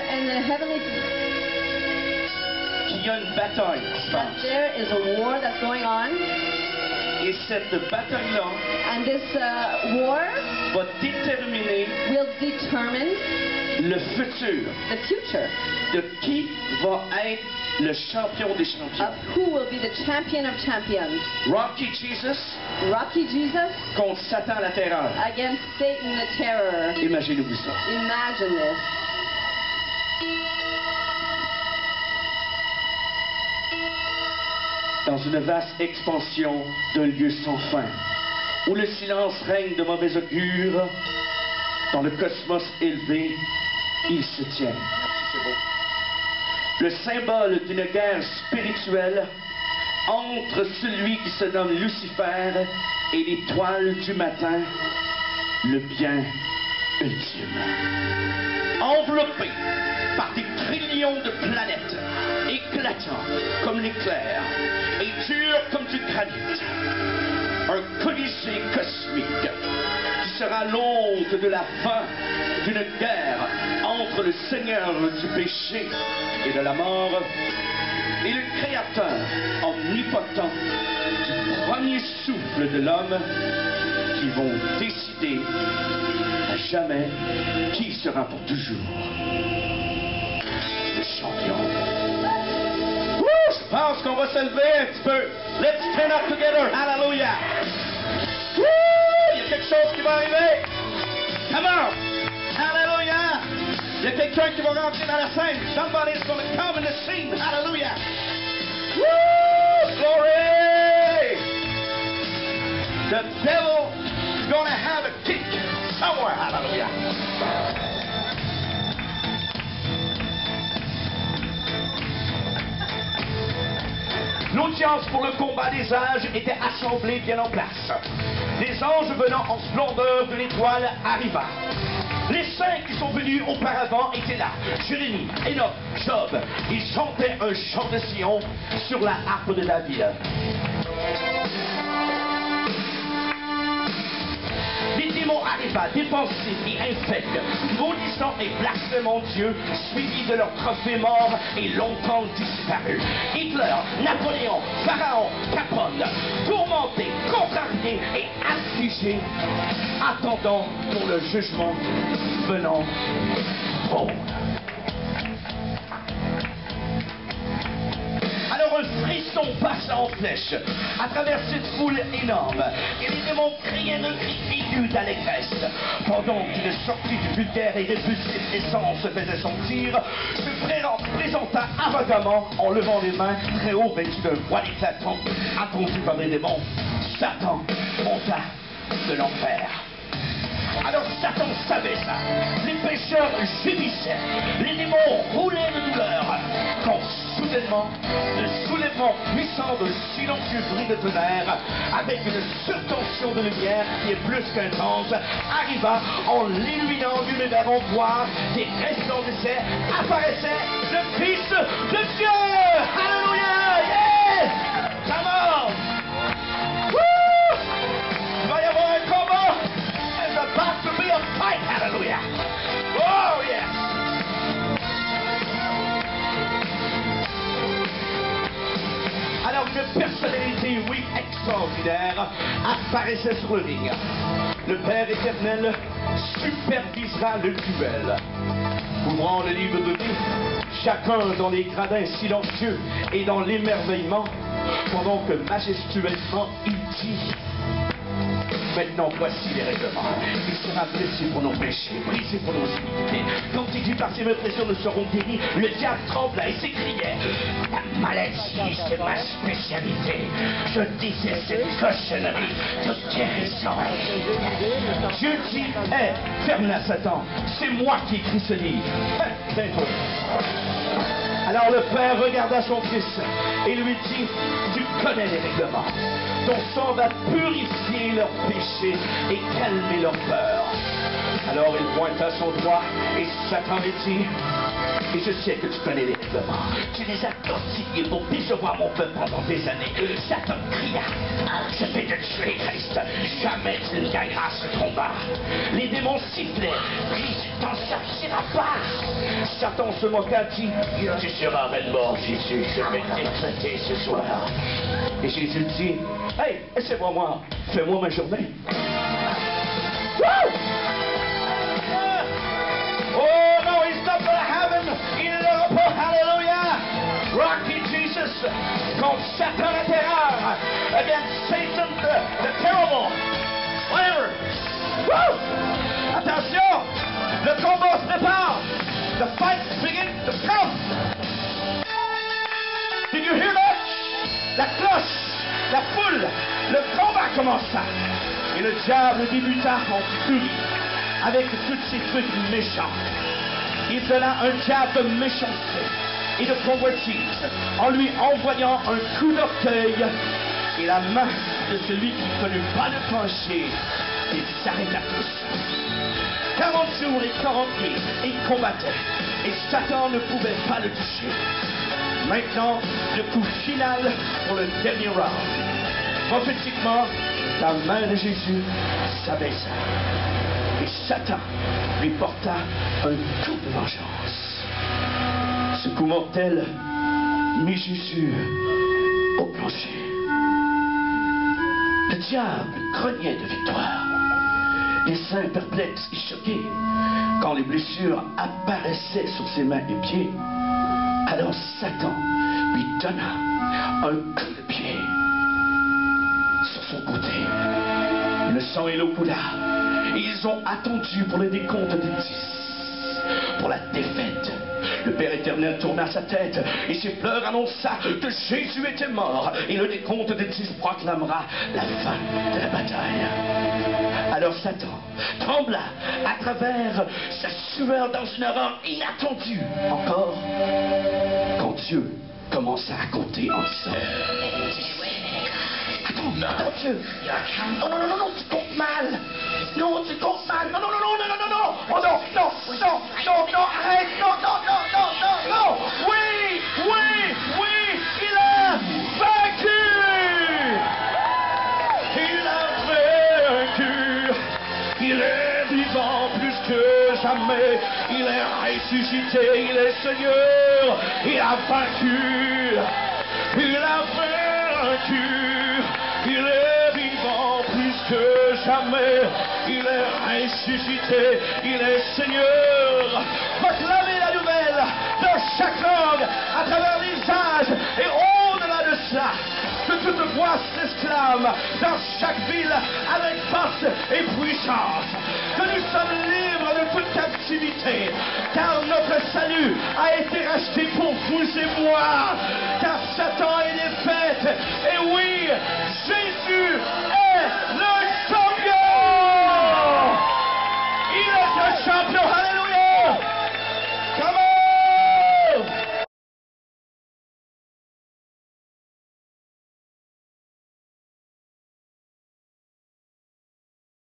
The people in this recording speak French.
in the heavenly qu'il y a une bataille qui se that passe. there is a war that's going on, Et cette bataille-là and this war va déterminer will determine le futur the future de qui va être le champion des champions. of who will be the champion of champions. Rocky Jesus Rocky Jesus contre Satan la terreur. against Satan the terror. Imaginez-vous ça. Imagine this. Dans une vaste expansion d'un lieu sans fin, où le silence règne de mauvais augure, dans le cosmos élevé, il se tient. Le symbole d'une guerre spirituelle entre celui qui se nomme Lucifer et l'étoile du matin, le bien ultime. Enveloppé par des trillions de planètes, éclatant comme l'éclair et dur comme du granit, un colisée cosmique qui sera l'onde de la fin d'une guerre entre le Seigneur du péché et de la mort et le Créateur omnipotent du premier souffle de l'homme, qui vont décider à jamais qui sera pour toujours le champion. Je pense qu'on va se lever un petit peu. Let's stand up together. Hallelujah. Woo! Il y a quelque chose qui va arriver. Come on. Hallelujah. Il y a quelqu'un qui va rentrer dans la scène. Somebody's going to come in the scene. Hallelujah. Woo! Glory. The devil is going to have a kick somewhere. Hallelujah. L'audience pour le combat des âges était assemblée bien en place. Les anges venant en splendeur de l'étoile arriva. Les saints qui sont venus auparavant étaient là. Jérémie, Enoch, Job. Ils chantaient un chant de Sion sur la harpe de David. Les démons arriva, dépensés et infects, maudissant et blasphémant Dieu, suivis de leurs trophées morts et longtemps disparus. Hitler, Napoléon, Pharaon, Capone, tourmentés, contrariés et affligés, attendant pour le jugement venant au monde. Alors un frisson passa en flèche à travers cette foule énorme, et les démons criaient d'un cri aigu d'allégresse, pendant qu'une sortie de vulgaire et répulsive essence se faisait sentir. Se présenta arrogamment en levant les mains, très haut, vêtu d'un voile éclatant, attendu par les démons. Satan monta de l'enfer. Alors Satan savait ça. Les pécheurs gémissaient. Les démons roulaient de douleur. Quand soudainement, le soulèvement puissant de silencieux bruit de tonnerre, avec une surtension de lumière qui est plus qu'intense, arriva en l'illuminant d'une verre voir des resplendissaient, apparaissait le Fils de Dieu. Alléluia! Yes! Come on! Woo! Il va y avoir un combat. About to be a fight, hallelujah! Oh, yes! Alors une personnalité, oui, extraordinaire, apparaissait sur le ring. Le Père éternel supervisera le duel. Ouvrant le livre de vie, chacun dans les gradins silencieux et dans l'émerveillement, pendant que majestueusement il dit: maintenant, voici les règlements. Il sera blessé pour nos péchés, brisé pour nos iniquités. Quand il dit par ses meurtrissures nous serons guéris, le diable trembla et s'écriait: la maladie, c'est ma spécialité. Je disais cette cochonnerie, toute guérison. Dieu dit: ferme-la, Satan. C'est moi qui écris ce livre. Tais-toi. Alors le Père regarda son fils et lui dit: tu connais les règlements. Ton sang va purifier leurs péchés et calmer leur peur. Alors il pointa son doigt et Satan lui dit: et je sais que tu connais les règlements. sifflements. Tu les as tortillés pour décevoir mon peuple pendant des années. Satan cria, je vais te tuer, Christ. Jamais tu ne gagneras ce combat. Les démons sifflaient, Christ, tu t'en sortiras pas. Satan se moqua, dit, tu seras réellement Jésus, je vais t'éclater ce soir. Et Jésus dit, hey, laissez-moi moi, fais-moi ma journée. Woo! Oh no, he's not gonna happen in Europe, hallelujah! Rocky Jesus, contre Satan la terreur, against Satan the terrible, whatever. Woo! Attention, le combat se prépare. The fight begins to come. Did you hear that? La cloche, la foule, le combat commença. Et le diable débuta en furie avec tous ces trucs méchants. Il donna un diable de méchanceté et de convoitise en lui envoyant un coup d'orteil et la main de celui qui ne connut pas le plancher. Il s'arrêta tous. 40 jours et 40 nuits, il combattait et Satan ne pouvait pas le toucher. Maintenant, le coup final pour le dernier round. Prophétiquement, la main de Jésus s'abaissa et Satan lui porta un coup de vengeance. Ce coup mortel mit Jésus au plancher. Le diable grognait de victoire. Les saints perplexes et choqués quand les blessures apparaissaient sur ses mains et pieds. Alors Satan lui donna un coup de pied sur son côté. Le sang et l'eau coula. Ils ont attendu pour le décompte des 10. Pour la défaite, le Père éternel tourna sa tête et ses pleurs annonça que Jésus était mort. Et le décompte des 10 proclamera la fin de la bataille. Alors Satan trembla à travers sa sueur dans une horreur inattendue. Encore, quand Dieu commença à compter en disant, attends Dieu, non, non, non, non, non, tu comptes mal. Non, tu comptes mal. Non, non, non, non, non, non, non. Oh non, non, non, non, non, arrête. Non, non, non, non, non, non. Oui, oui, oui, il a vaincu. Il a vaincu. Il est vivant plus que jamais. Il est ressuscité. Il est Seigneur. Il a vaincu. Il a vaincu. Il est vivant plus que jamais. Il est ressuscité. Il est Seigneur. Proclamez la nouvelle de chaque langue à travers les âges et au-delà de cela. Que toute voix s'exclame dans chaque ville avec force et puissance. Que nous sommes libres de toute captivité. Car notre salut a été racheté pour vous et moi. Car Satan